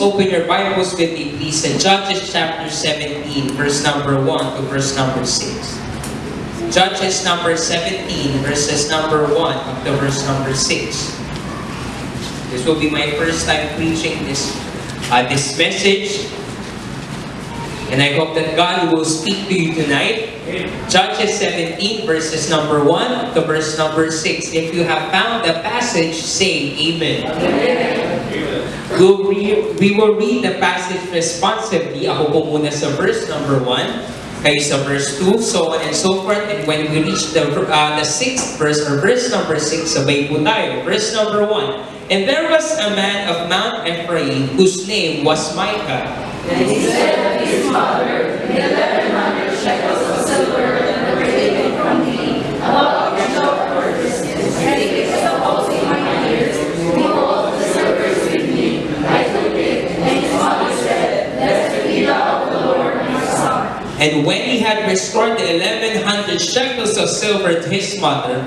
open your Bibles with me, please, in Judges chapter 17, verse number 1 to verse number 6. Judges number 17, verses number 1 up to verse number 6. This will be my first time preaching this message. And I hope that God will speak to you tonight. Judges 17, verses number 1 to verse number 6. If you have found the passage, say Amen. Amen. We will read the passage responsively. Ako po muna sa verse number 1, kayo sa verse 2, so on and so forth. And when we reach the 6th verse, or verse number 6, sabay po tayo. Verse number 1. And there was a man of Mount Ephraim whose name was Micah. And he said of his mother, 1100 shekels of silver that were taken from thee, about your shoulders, and because of opposing my ears, behold, the silver is with me. I took it, and his mother said, Blessed be thou of the Lord my son. And when he had restored the 1100 shekels of silver to his mother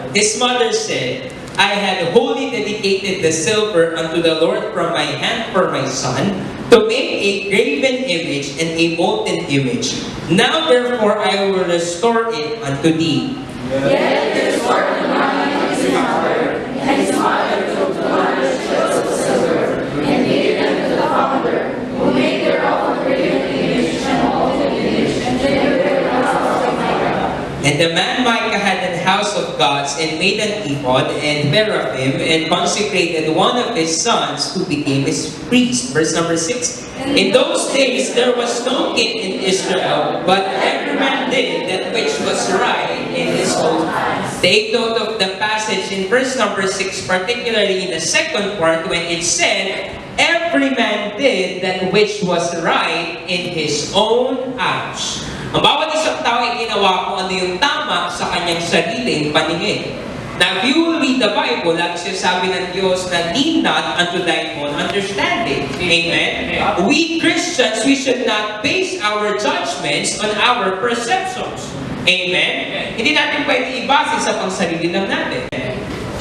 said, I had wholly dedicated the silver unto the Lord from my hand for my son, to make a graven image and a molten image. Now therefore I will restore it unto thee. Yet he restored the money of his mother, and his mother took the 100 shekels of silver, and gave them to the founder, who made thereof a graven image and molten image, and delivered the house of Micah. And the man Micah had an house of gods, and made an ephod, and teraphim, and consecrated one of his sons, who became his priest. Verse number 6. In those days there was no king in Israel, but every man did that which was right in his own eyes. Take note of the passage in verse number 6, particularly in the second part, when it said, every man did that which was right in his own eyes. Ang bawat isang tao ay ginawa kung ano yung tama sa kanyang sariling paningin. Now, if you will read the Bible, lagi sinasabi ng Diyos na lean not unto thine own understanding. Amen? We Christians, we should not base our judgments on our perceptions. Amen? Hindi natin pwede ibase sa pangsarili lang natin.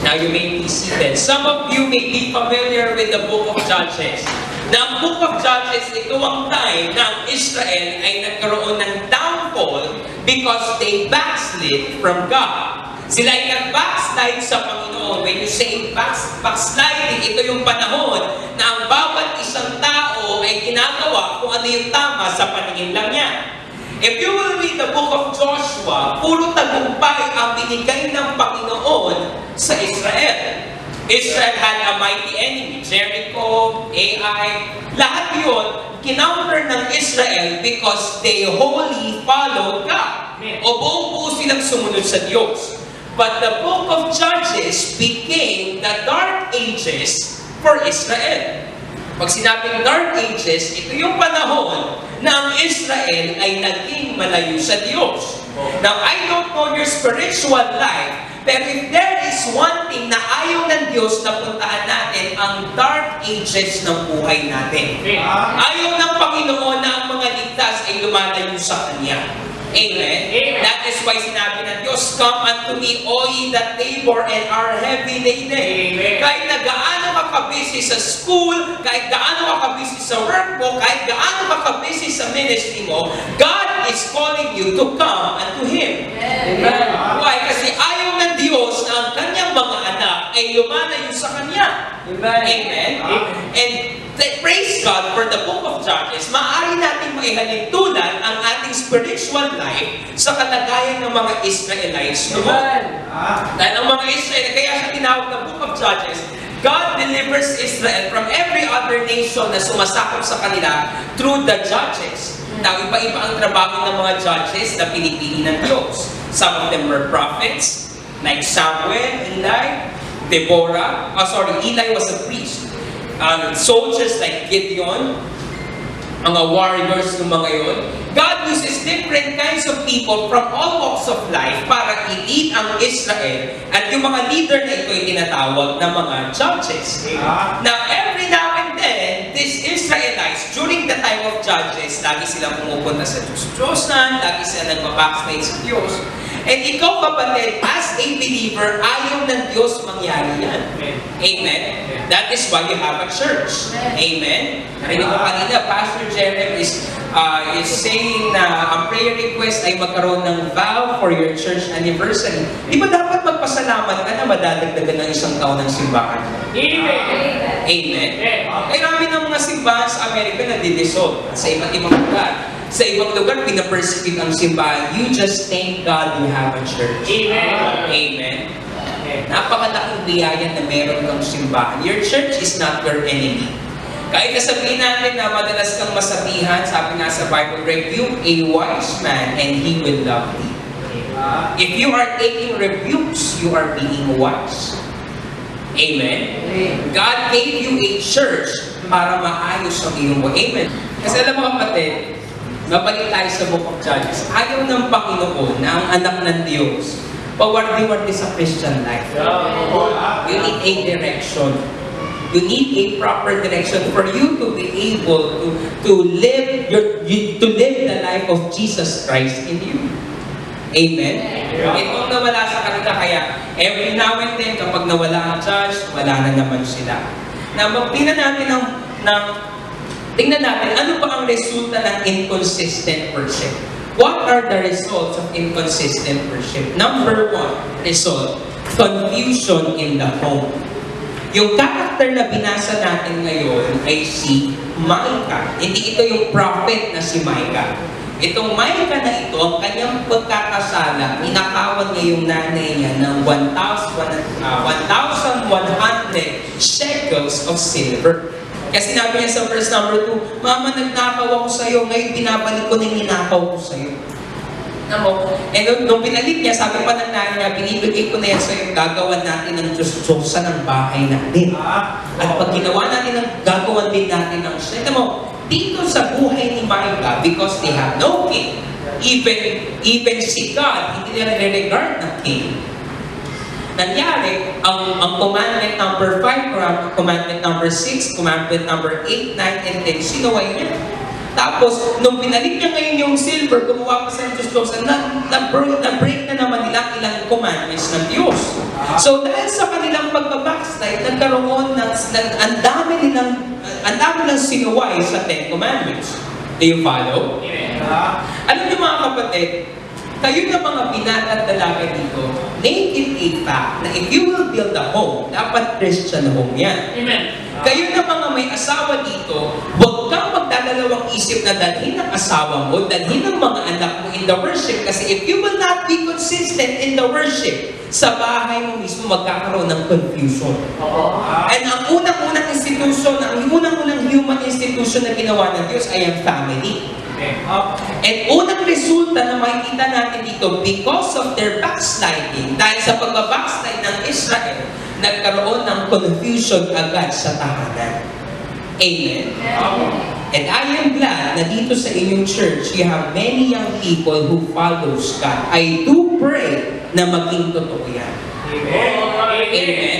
Now, you may be seated. Some of you may be familiar with the book of Judges. Na ang book of Judges, ito ang time na ang Israel ay nagkaroon ng downfall because they backslid from God. Sila ay nag-backslide sa Panginoon. When you say backsliding, ito yung panahon na ang bawat isang tao ay ginagawa kung ano yung tama sa paningin lang niya. If you will read the book of Joshua, puro tagumpay ang binigay ng Panginoon sa Israel. Israel had a mighty enemy, Jericho, Ai, lahat yun, kinounter ng Israel because they wholly followed God. O buong buo silang sumunod sa Diyos. But the book of Judges became the dark ages for Israel. Pag sinabing dark ages, ito yung panahon na ang Israel ay naging malayo sa Diyos. Now, I don't know your spiritual life, pero if there is one thing na ayaw ng Diyos na puntahan natin, ang dark ages ng buhay natin. Ayaw ng Panginoon na ang mga ligtas ay lumalayo sa Kanya. Amen? That is why sinabi ng Diyos, come unto me, all ye that labor and are heavy laden. Kahit na gaano ka kabisi sa school, kahit gaano ka kabisi sa work mo, kahit gaano ka kabisi sa ministry mo, God is calling you to come unto Him. Amen. Why? Kasi ayaw ng Diyos na ang kanyang mga anak ay lumalayo sa Kanya. Amen? And praise God for the book of Judges. Maaari natin maihalintulad ang ating spiritual life sa kalagayan ng mga Israelites noon. Dahil ang mga Israel, kaya siya tinawag ng book of Judges, God delivers Israel from every other nation na sumasakop sa kanila through the judges. Now, iba-iba ang trabaho ng mga judges na pinipili ng Diyos. Some of them were prophets, like Samuel, Eli, Deborah. Eli was a priest. Soldiers like Gideon, mga warriors ng mga yun. God uses different kinds of people from all walks of life para i-lead ang Israel. At yung mga leader na ito ay tinatawag na mga judges. Now, every now and then, these Israelites, during the time of judges, lagi silang pumupunta sa Diyos-Diyosan, lagi silang nagbabackslide sa Diyos. And ikaw, kapatid, as a believer, ayaw ng Diyos mangyari yan. Amen? That is why you have a church. Amen? Narinig ko kanina, Pastor Jerem is saying na ang prayer request ay magkaroon ng vow for your church anniversary. Di ba dapat magpasalamat ka na madadagdagan ng isang taon ng simbahan? Amen. Amen? Ay rami ng mga simbahan sa Amerika na didissolve sa iba't ibang lugar. Sa ibang lugar, pinapersecute ang simbahan. You just thank God you have a church. Amen. Amen. Napakalaking biyaya na meron kang simbahan. Your church is not your enemy. Kahit nasabihin natin na madalas kang masabihan, sabi nga sa Bible, rebuke a wise man and he will love thee. If you are taking rebukes, you are being wise. Amen? God gave you a church para maayos ang iyong buhay. Amen? Kasi alam mo kapatid, mabalik tayo sa Book of Judges. Ayaw ng Panginoon na ang anak ng Diyos pawardi-wardi sa Christian life. You need a direction. You need a proper direction for you to be able to live the life of Jesus Christ in you. Amen? Itong nawala sa kanila, kaya every now and then, kapag nawala ang judge, wala na naman sila. Na tingnan natin, ano ba ang resulta ng inconsistent worship? What are the results of inconsistent worship? Number one result, confusion in the home. Yung character na binasa natin ngayon ay si Micah. Hindi ito yung prophet na si Micah. Itong Micah na ito, ang kanyang pagkakasala, ninakawan niya yung nanay niya ng 1,100 shekels of silver. Kasi sinabi niya sa verse number 2, Mama, nagnakaw ako sa'yo, ngayon binabalik ko na yung ninakaw ko sa'yo. And nung binalik niya, sabi pa ng nanay niya, binibigay ko na yan sa'yo, gagawan natin ng Diyos-Diyosa ng bahay natin. At pag ginawa natin ng gagawan din natin ng siya. Dito sa buhay ni Micah, because they have no king, even si God, hindi nila regard ng king. Nangyari, ang commandment number 5, commandment number 6, commandment number 8, 9, and 10, sinuway niya. Tapos, nung binalik niya ngayon yung silver, gumawa pa sa Diyos, na-break na naman nila ilang commandments ng Diyos. So, dahil sa kanilang pagbabackslide, nagkaroon ng, ang dami nilang sinuway sa 10 commandments. Do you follow? Alam niyo mga kapatid, kayo na mga binata at dalaga dito, make it a fact na if you will build a home, dapat Christian home yan. Amen. Kayo na mga may asawa dito, huwag kang magdadalawang isip na dalhin ang asawa mo, dalhin ang mga anak mo in the worship. Kasi if you will not be consistent in the worship, sa bahay mo mismo magkakaroon ng confusion. And ang unang-unang institution, ang unang-unang human institution na ginawa ng Diyos ay ang family. And unang resulta na makikita natin dito, because of their backsliding, dahil sa pagbabackslide ng Israel, nagkaroon ng confusion agad sa tahanan. Amen? And I am glad na dito sa inyong church, you have many young people who follows God. I do pray na maging totoo yan. Amen?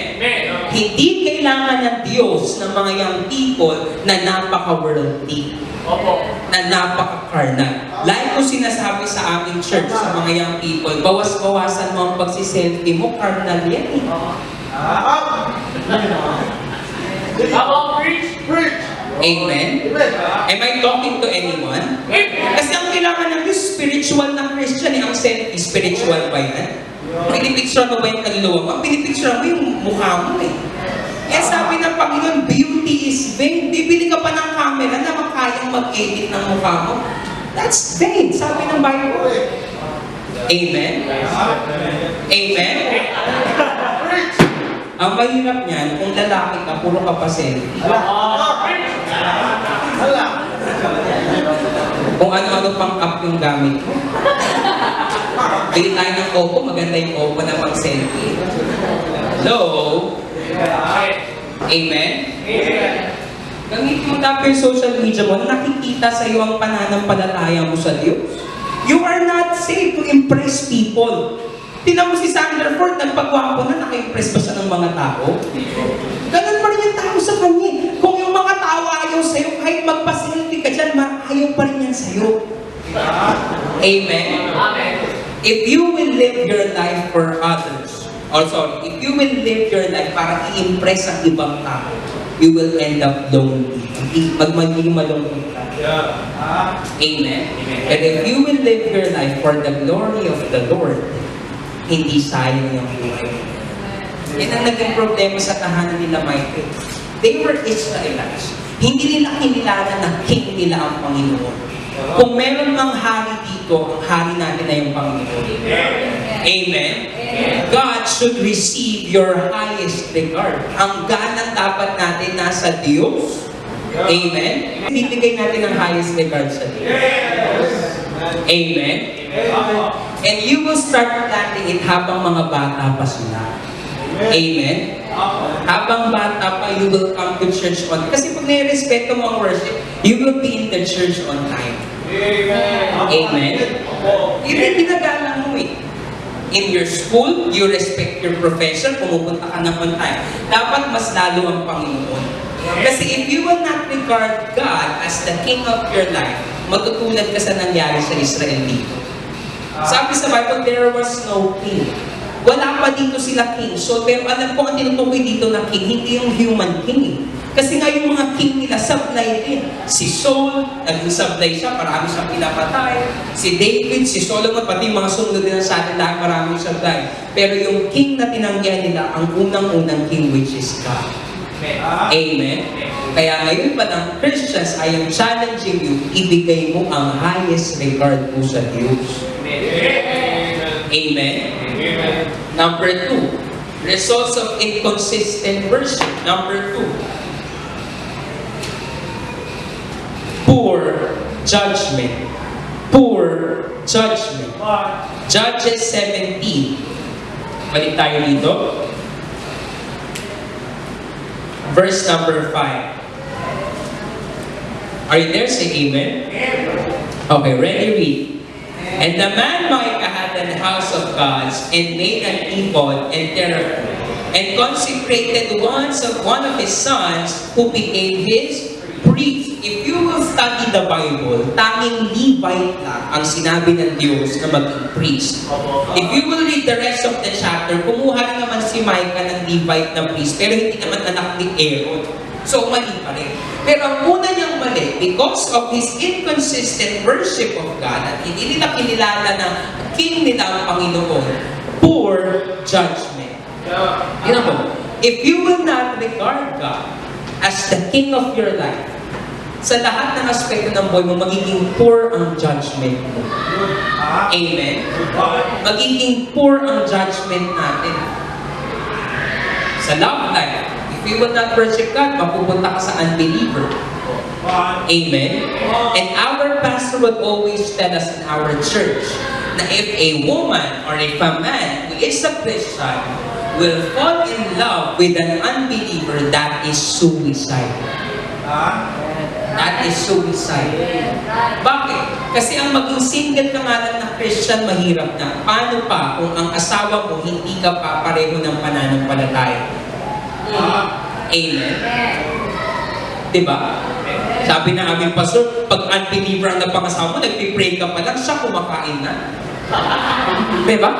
Hindi kailangan ng Diyos ng mga young people na napaka-worldly. Na napaka-carnal. Like ko sinasabi sa aming church, sa mga young people, bawas-bawasan mo ang pagsiselfie mo, carnal yan eh. Preach! Amen? Am I talking to anyone? Kasi ang kailangan ng Diyos, spiritual na Christian eh. Ang selfie, spiritual ba yan? Pinipicture mo ba yung kaluluwa mo? Pinipicture mo yung mukha mo eh. Kaya sabi ng Panginoon, beauty is vain. Bibili ka pa ng camera na makayang mag-edit ng mukha mo. That's vain, sabi ng Bible. Amen? Amen? Ang mahirap niyan, kung lalaki ka, puro ka pa selfie. Kung ano-ano pang app yung gamit mo. Bili tayo ng Oppo, maganda yung Oppo na pang selfie. Hello? Amen? Gamitin mo tapos yung social media mo, nakikita sa iyo ang pananampalataya mo sa Diyos. You are not saved to impress people. Tingnan mo si Sandra Ford, nagpagwapo na, naka-impress ba siya ng mga tao? Ganun pa rin yung tao sa kanya. Kung yung mga tao ayaw sa'yo, kahit magpa-selfie ka dyan, ayaw pa rin yan sa'yo. Amen? Amen. If you will live your life for others, if you will live your life para i-impress ang ibang tao, you will end up lonely. Magiging malungkot ka. Amen? And if you will live your life for the glory of the Lord, hindi sayang yung buhay. Yan ang naging problema sa tahanan nila Michael. They were Israelites. Hindi nila kinilala na king nila ang Panginoon. Kung meron mang hari dito, ang hari natin na yung Panginoon. Amen? God should receive your highest regard. Ang ganang dapat natin nasa Diyos. Amen? Bibigay natin ang highest regard sa Diyos. Amen? And you will start planting it habang mga bata pa sila. Amen? Habang bata pa, you will come to church on. Kasi pag nai-respeto mo ang worship, you will be in the church on time. Amen? Yun yung ginagalang mo eh. In your school, you respect your profession, pumupunta ka na on time. Dapat mas lalo ang Panginoon. Kasi if you will not regard God as the King of your life, matutulad ka sa nangyari sa Israel dito. Sabi sa Bible, there was no king. Wala pa dito sila king. So, pero alam ko ang tinutukoy dito na king, hindi yung human king. Kasi nga yung mga king nila, sablay din. Si Saul, naging sablay siya, marami siyang pinapatay. Si David, si Solomon, pati mga sumunod din sa atin dahil maraming sablay. Pero yung king na tinanggihan nila, ang unang-unang king which is God. Amen? Kaya ngayon pa ng Christians, I am challenging you, ibigay mo ang highest regard mo sa Diyos. Amen? Number 2, results of inconsistent worship. Number 2, poor judgment. Poor judgment. Judges 17. Balik tayo dito. Verse number 5. Are you there? Say amen. Okay, ready, read. And the man Micah had an house of gods, and made an ephod and teraphim, and consecrated one of his sons, who became his priest. If you will study the Bible, tanging Levite lang ang sinabi ng Diyos na maging priest. If you will read the rest of the chapter, kumuha rin naman si Micah ng Levite na priest, pero hindi naman anak ni Aaron. So, mali pa rin. Pero ang una niyang mali, because of his inconsistent worship of God, at hindi nila kinilala na king nila ang Panginoon, poor judgment. You know, if you will not regard God as the king of your life, sa lahat ng aspekto ng buhay mo, magiging poor ang judgment mo. Amen? Magiging poor ang judgment natin. Sa love life, if you will not worship God, mapupunta ka sa unbeliever. Amen? And our pastor would always tell us in our church na if a woman or if a man who is a Christian will fall in love with an unbeliever, that is suicide. That is suicide. Bakit? Kasi ang maging single ka nga lang na Christian, mahirap na. Paano pa kung ang asawa mo hindi ka pa pareho ng pananampalataya? Amen? Diba? Sabi na aming pastor, pag unbeliever ang napangasawa mo, nagpipray ka pa lang, siya kumakain na. Diba?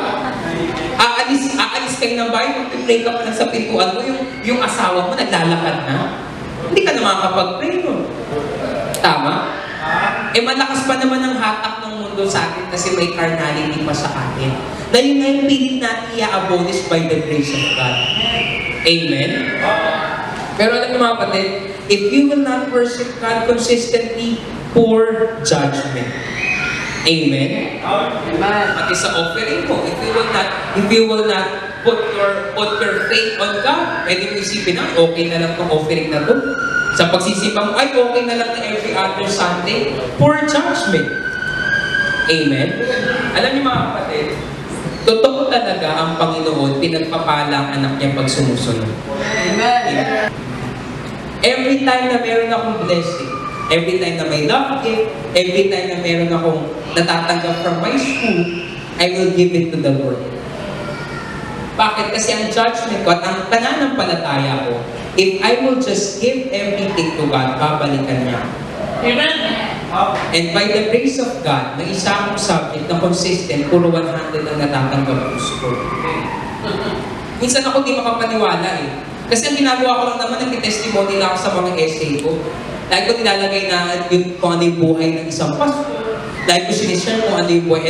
Aalis kayo ng bahay, magpipray ka pa lang sa pintuan mo, yung asawa mo naglalakad na. Hindi ka na makakapag-pray nun. Tama? Malakas pa naman ang hatak ng mundo sa atin kasi may carnality pa sa atin. Na yun nga yung pilit natin i-abolish by the grace of God. Amen? Pero alam niyo mga kapatid, if you will not worship God consistently, poor judgment. Amen? Pati sa offering mo, if you will not put your faith on God, pwede mo isipin na, okay na lang itong offering na to. Sa pagsisipang, ay okay na lang na every other Sunday. Poor judgment. Amen? Alam niyo mga kapatid, totoo talaga ang Panginoon, pinagpapala ang anak niya pag sumusunod. Amen? Every time na meron akong blessing, every time na may love gift, every time na meron akong natatanggap from my school, I will give it to the Lord. Bakit? Kasi ang judgment ko at ang pananampalataya ko, if I will just give everything to God, babalikan niya. Amen? And by the grace of God, may isa akong subject na consistent, puro 100 ang natatanggap ko score. Minsan ako di makapaniwala eh. Kasi ang ginagawa ko lang naman, nag-testimony lang ako sa mga essay ko. Lagi ko nilalagay na yung kung ano yung buhay ng isang pastor. Lagi ko sinishare kung ano yung buhay.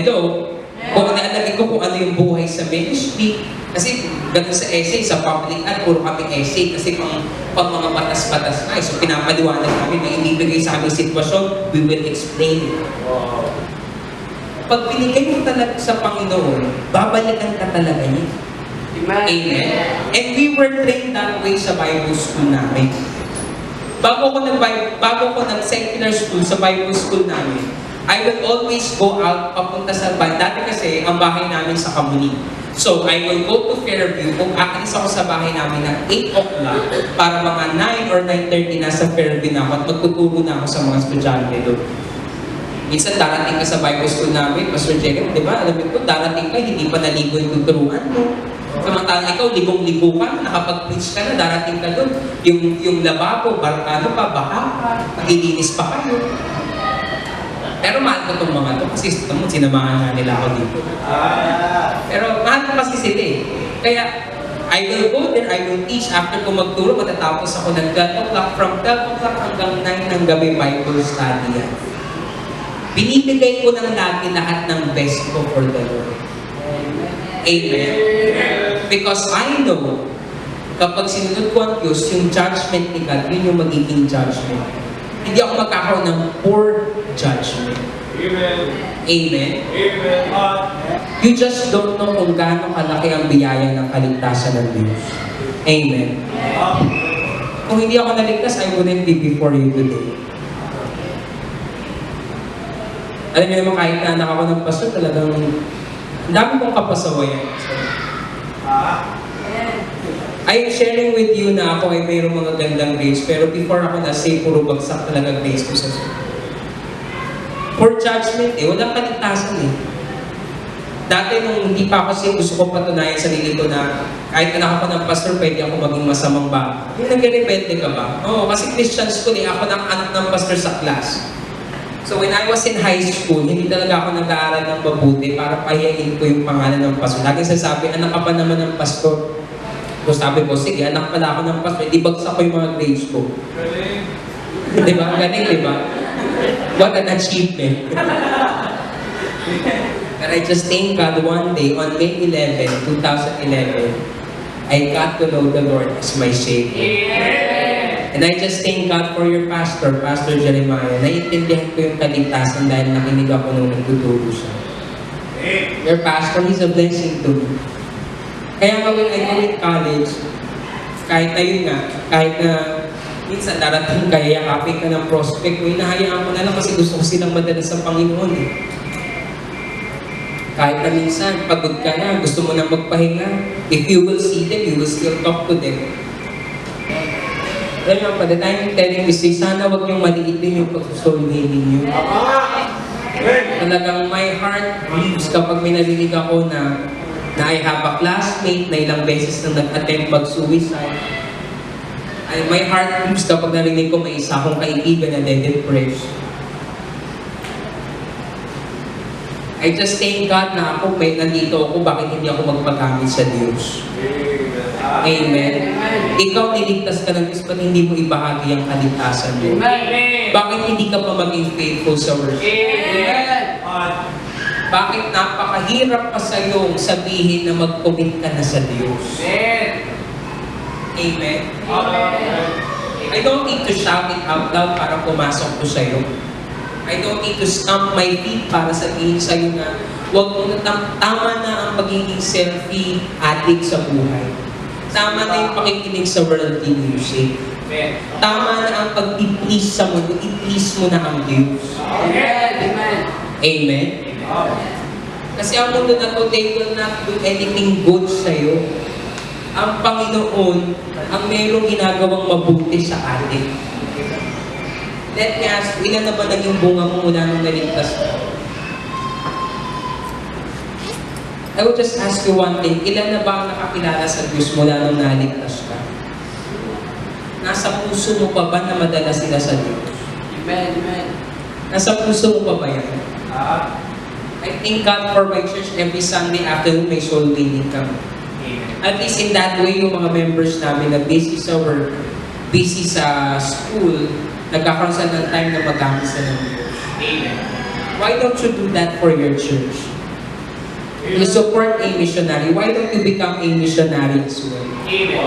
Kung nilalagay ko kung ano yung buhay sa ministry. Kasi ganun sa essay, sa public ad, puro kaming essay. Kasi pang mga batas-batas na. So pinapaliwanag namin na ibibigay sa aming sitwasyon, we will explain it. Pag binigay mo talaga sa Panginoon, babalikan ka talaga niya. Amen. And we were trained that way sa Bible school namin. Bago ko nag-secular school sa Bible school namin, I will always go out papunta sa bahay. Dati kasi ang bahay namin sa Kamuni. So I will go to Fairview. Kung aalis ako sa bahay namin ng 8 o'clock para mga 9 or 9:30 nasa Fairview na ako at magtuturo na ako sa mga estudyante doon. Minsan darating ka sa Bible school namin, Pastor Jacob, di ba? Alam mo, darating ka, hindi pa naligo yung tuturuan mo. Samantalang ikaw, libong-libo ka, nakapag-preach ka na, darating ka doon. Yung lababo, baha pa, magilinis pa kayo. Pero mahal ko itong mga ito kasi sinamahan nga nila ako dito. Pero mahal ko kasi sila eh. Kaya, I will go there, I will teach. After ko magturo, matatapos ako ng 12 o'clock. From 12 o'clock hanggang 9 ng gabi, Bible study yan. Binibigay ko ng lagi lahat ng best ko for the Lord. Amen. Because I know, kapag sinunod ko ang Diyos, yung judgment ni God, yun yung magiging judgment. Hindi ako magkakaroon ng poor judgment. Amen. Amen. Amen. You just don't know kung gaano kalaki ang biyaya ng kaligtasan ng Diyos. Amen. Kung hindi ako naligtas, I wouldn't be before you today. Alam niyo naman, kahit na anak ako ng pastor, talagang ang dami kong kapasawayan. I'm sharing with you na ako ay mayroong mga gandang grades, pero before ako na-say, puro bagsak talaga grades ko sa school. For judgment walang kaligtasan eh. Dati nung hindi pa ako gusto ko patunayan sa sarili ko na kahit anak ako ng pastor, pwede ako maging masamang ba. Yung nag-rebelde ka ba? Oo, kasi Christian school eh, ako ng anak ng pastor sa class. So when I was in high school, hindi talaga ako nag-aaral ng mabuti para pahiyain ko yung pangalan ng pastor. Laging sasabi, anak ka pa naman ng pastor. So sabi ko, sige, anak pala ako ng pastor, di bagsak ko yung mga grades ko. Galing. Diba? Galing, diba? What an achievement. But I just thank God one day, on May 11, 2011, I got to know the Lord as my Savior. Yeah. And I just thank God for your pastor, Pastor Jeremiah. Naiintindihan ko yung kaligtasan dahil nakinig ako nung nagtuturo siya. Your pastor, he's a blessing to me. Kaya nga when I go in college, kahit na yun nga, kahit na minsan darating ka, yakapin ka ng prospect mo, hinahayaan mo na lang kasi gusto ko silang madala sa Panginoon eh. Kahit na minsan, pagod ka na, gusto mo na magpahinga. If you will see them, you will still talk to them. Alam mo, by the time you're telling this, sana wag niyong maliitin yung pagsusolve ninyo. Talagang my heart grieves kapag may narinig ako na I have a classmate na ilang beses na nag-attempt mag-suicide. My heart grieves kapag narinig ko may isa akong kaibigan na depressed. I just thank God na ako, may nandito ako, bakit hindi ako magpagamit sa Diyos. Amen. Ikaw niligtas ka ng Diyos, ba't hindi mo ibahagi ang kaligtasan mo? Bakit hindi ka pa maging faithful sa worship? Bakit napakahirap pa sa iyo sabihin na mag-commit ka na sa Diyos? Amen. I don't need to shout it out loud para pumasok ko sa iyo. I don't need to stamp my feet para sabihin sa iyo na wag mo na tama na ang pagiging selfie addict sa buhay. Tama na yung pakikinig sa worldly music. Tama na ang pag-i-please sa mundo. I-please mo na ang Diyos. Amen. Amen. Kasi ang mundo na to, they will not do anything good sa'yo. Ang Panginoon, ang mayroong ginagawang mabuti sa atin. Let me ask, ilan na ba naging bunga mo mula nung naligtas ka? I will just ask you one thing, ilan na ba ang nakakilala sa Diyos mula nung naligtas ka? Nasa puso mo pa ba na madala sila sa Diyos? Amen, amen. Nasa puso mo pa ba yan? I thank God for my church every Sunday afternoon may soul winning kami. At least in that way, yung mga members namin na busy sa work, busy sa school, nagkakaroon sila ng time na magamit sa ng Diyos. Amen. Why don't you do that for your church? You support a missionary. Why don't you become a missionary as well? Amen.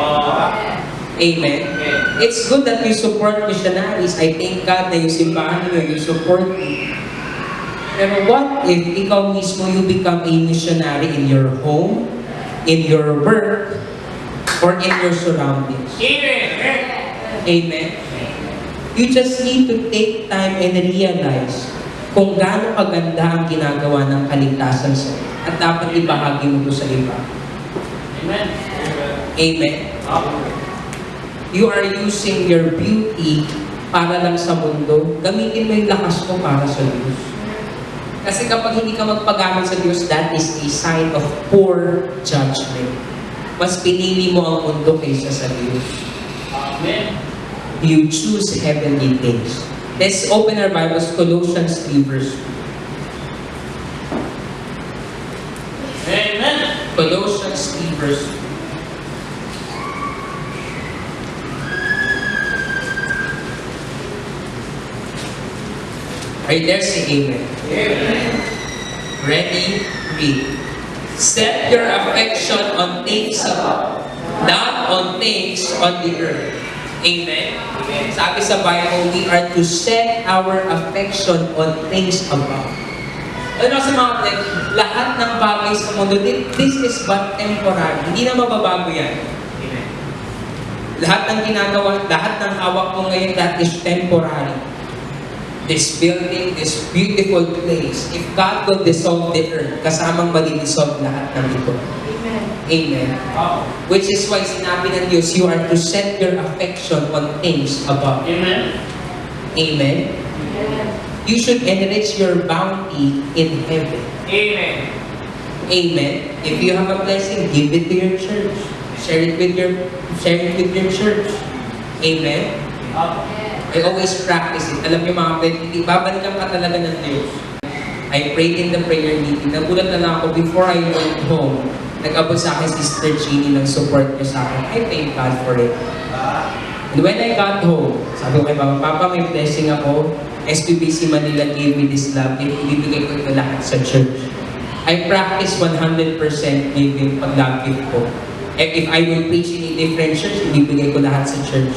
Amen. It's good that you support missionaries. I thank God na yung simbahan niyo, you support me. Pero what if ikaw mismo you become a missionary in your home, in your work, or in your surroundings? Amen. Amen. You just need to take time and realize kung gaano kaganda ang ginagawa ng kaligtasan sa at dapat ibahagi mo ito sa iba. Amen. Amen. You are using your beauty para lang sa mundo. Gamitin mo yung lakas mo para sa Diyos. Kasi kapag hindi ka magpagamit sa Diyos, that is a sign of poor judgment. Mas pinili mo ang mundo kaysa sa Diyos. Amen. You choose heavenly things. Let's open our Bibles, Colossians 3 verse 2. Amen. Colossians 3 verse 2. Right there, say amen. Amen. Ready, read. Set your affection on things above, not on things on the earth. Amen. Sabi sa Bible, we are to set our affection on things above. Ano sa mga kapatid, lahat ng bagay sa mundo, this is but temporary. Hindi na mababago yan. Amen. Lahat ng ginagawa, lahat ng hawak mo ngayon, that is temporary. This building, this beautiful place, if God will dissolve the earth, kasamang mali-dissolve lahat ng ito. Amen. Amen. Which is why sinabi ng Diyos, you are to set your affection on things above. Amen. Amen. Amen. You should enrich your bounty in heaven. Amen. Amen. If you have a blessing, give it to your church. Share it with your church. Amen. I always practice it. Alam niyo mga kapatid, babalikan ka talaga ng Diyos. I prayed in the prayer meeting. Nagulat na lang ako before I went home. Nag-abot sa akin Sister Jeannie ng support niyo sa akin. I thank God for it. And when I got home, sabi ko kay Mama, Papa, may blessing ako. SPBC Manila gave me this love. Ibibigay ko ito lahat sa church. I practice 100% giving pag-love gift ko. And if I will preach in a different church, ibibigay ko lahat sa church.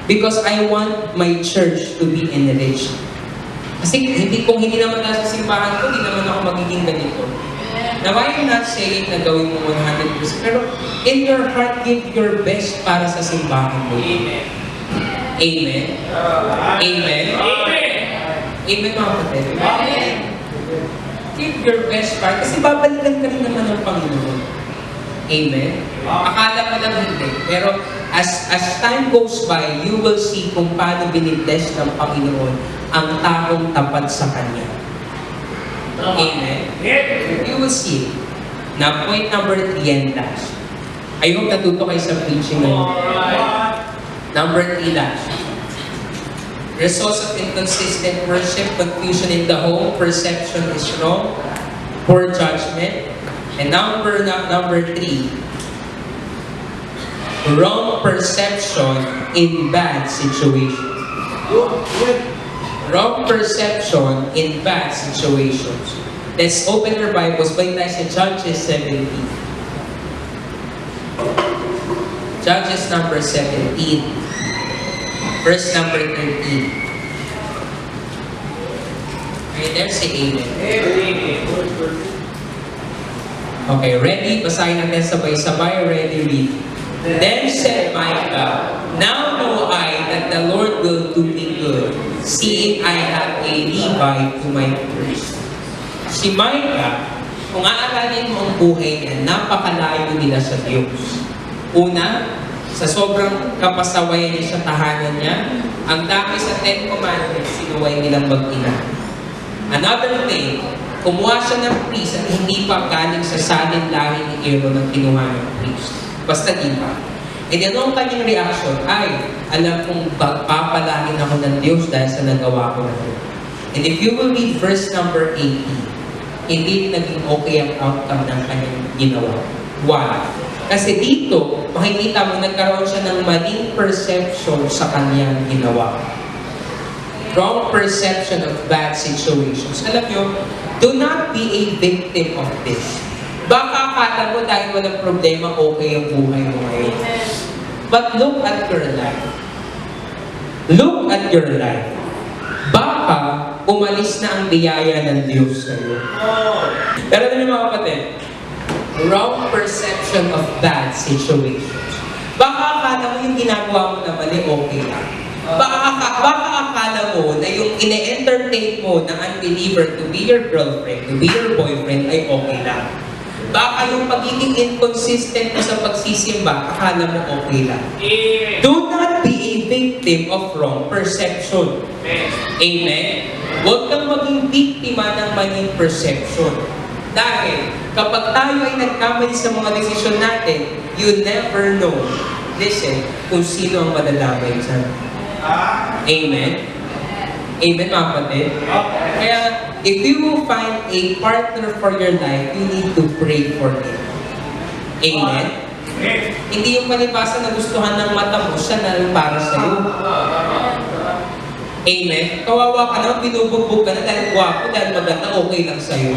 Because I want my church to be enriched. Kasi kung hindi naman nasa simbahan ko, hindi naman ako magiging ganito. Now, I am not saying na gawin mo 100%, pero in your heart, give your best para sa simbahan mo. Amen. Amen. Amen. Amen. Amen, mga kapatid. Amen. Give your best part, kasi babalikan ka rin naman ng Panginoon. Amen. Akala mo lang hindi. Pero as time goes by, you will see kung paano binibless ng Panginoon ang taong tapat sa Kanya. Amen. You will see. Now, point number 3 and last. I hope natuto kayo sa preaching ngayon. Number 3 last. Results of inconsistent worship, confusion in the home, perception is wrong, poor judgment. And number 3, wrong perception in bad situations. Wrong perception in bad situations. Let's open our Bibles. Balik tayo sa Judges 17. Judges number 17. Verse number 13. Okay, there's the amen. Okay, ready? Basahin natin sabay-sabay. Ready, read. Then said Micah, now know I that the Lord will do me good, seeing I have a Levite to my priest. Si Micah, kung aaralin mo ang buhay niya, napakalayo nila sa Diyos. Una, sa sobrang kapasawayan niya sa tahanan niya, ang dami sa 10 Commandments, sinuway nilang mag-ina. Another thing, kumuha siya ng priest at hindi pa galing sa salin lahi ni Aaron ng kinuha ng priest. Basta di pa. E di ano ang kanyang reaction? Ay, alam kong papalahin ako ng Diyos dahil sa nagawa ko na ito. E And if you will read verse number 18, hindi naging okay ang outcome ng kanyang ginawa. Why? Kasi dito, makikita mo, nagkaroon siya ng maling perception sa kanyang ginawa. Wrong perception of bad situations. Alam nyo, do not be a victim of this. Baka akala mo dahil walang problema, okay ang buhay mo ngayon. But look at your life. Look at your life. Baka umalis na ang biyaya ng Diyos sa iyo. Pero naman mga kapatid, wrong perception of bad situations. Baka akala mo yung ginagawa mo na mali, okay lang. Baka akala mo na yung ine-entertain mo ng unbeliever to be your girlfriend, to be your boyfriend, ay okay lang. Baka yung pagiging inconsistent mo sa pagsisimba, akala mo okay lang. Do not be a victim of wrong perception. Amen? Huwag kang maging biktima ng maling perception. Dahil kapag tayo ay nagkamali sa mga desisyon natin, you never know, listen, kung sino ang madalagay dyan. Amen? Amen, mga kapatid? Kaya, if you will find a partner for your life, you need to pray for him. Amen? Hindi yung palibasa na gustuhan ng mata mo, siya na lang para sa'yo. Amen? Kawawa ka naman, binubugbog ka na dahil guwapo, dahil maganda, okay lang sa'yo.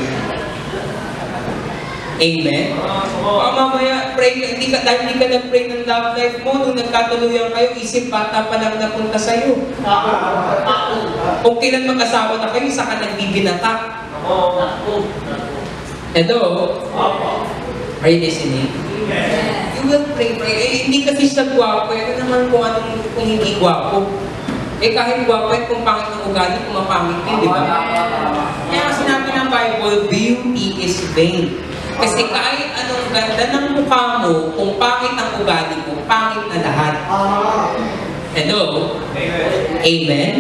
Amen? Mamaya, pray ka, dahil hindi ka nag-pray ng love life mo, nung nagkatuluyan kayo, isip bata pa lang napunta sa'yo. Kung kailan mag-asawa na kayo, isa ka nagbibinata. Hello? Are you listening? You will pray. Hindi kasi siya gwapo. Ito naman kung hindi gwapo. Kahit gwapo kung pangit ng ugali, kung mapangit din, di ba? Kaya sinabi ng Bible, beauty is vain. Kasi kahit anong ganda ng mukha mo, kung pangit ang ugali mo, pangit na lahat. Hello? Amen?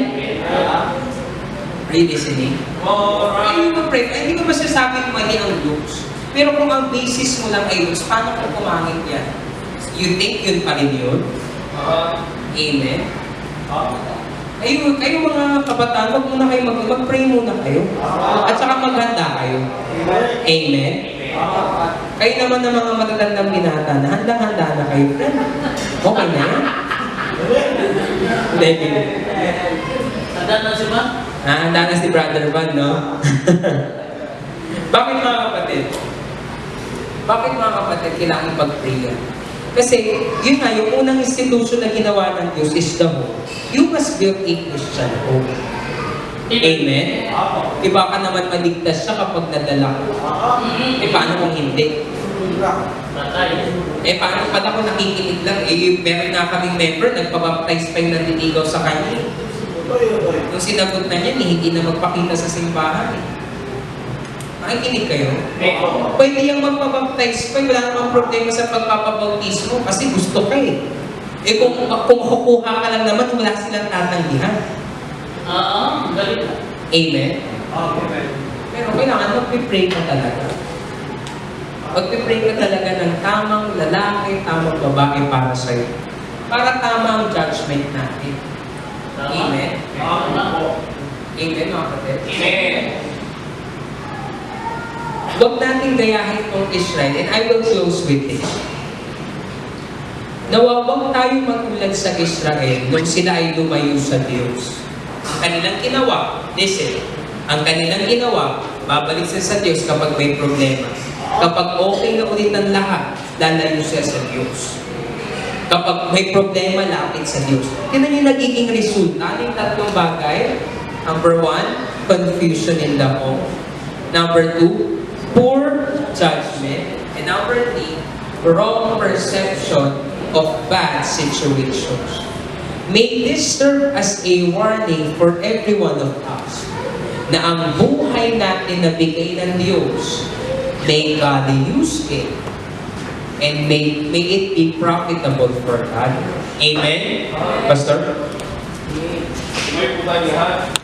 Are you listening? Hindi ko masasabing mali ang looks. Pero kung ang basis mo lang ay looks, paano kung pumangit yan? You think yun pa rin yun? Amen? Kayo mga kabataan, wag muna kayo mag-pray muna kayo. At saka maghanda kayo. Amen? Kayo naman ng mga matatandang binata na handa-handa na kayo. Okay na yan? Handa na si Ma? Handa na si Brother Van, no? Bakit mga kapatid? Bakit mga kapatid kailangan pag-pray yan? Kasi, yun nga, yung unang institution na ginawa ng Diyos is the home. You must build a Christian home. Amen? Iba ka naman maligtas siya kapag nadala ko. Paano kung hindi? Paano pala kung nakikinig lang? Meron na kaming member, nagpabaptize pa yung nanliligaw sa kanya. Nung sinagot na niya, hindi na magpakita sa simbahan. Makikinig kayo? Pwede yung magpabaptize pa, wala namang problema sa pagpapabautismo kasi gusto ka eh. Kung kukuha ka lang naman, wala silang tatanggihan. Galit. Amen? Pero kailangan magpipray ka talaga. Magpipray ka talaga ng tamang lalaki, tamang babae para sa'yo. Para tama ang judgment natin. Amen? Amen, mga kapatid? Amen. Huwag natin gayahin itong Israel, and I will close with this. Nawawag tayong matulad sa Israel nung sila ay lumayo sa Diyos. Ang kanilang ginawa, listen, ang kanilang ginawa, babalik sila sa Diyos kapag may problema. Kapag okay na ulit ang lahat, lalayo sila sa Diyos. Kapag may problema, lapit sa Diyos. Tignan yung nagiging resulta ng tatlong bagay. Number 1, confusion in the home. Number 2, poor judgment. And number 3, wrong perception of bad situations. May this serve as a warning for every one of us na ang buhay natin na bigay ng Diyos, may God use it and may it be profitable for God. Amen? Pastor? May po tayo lahat.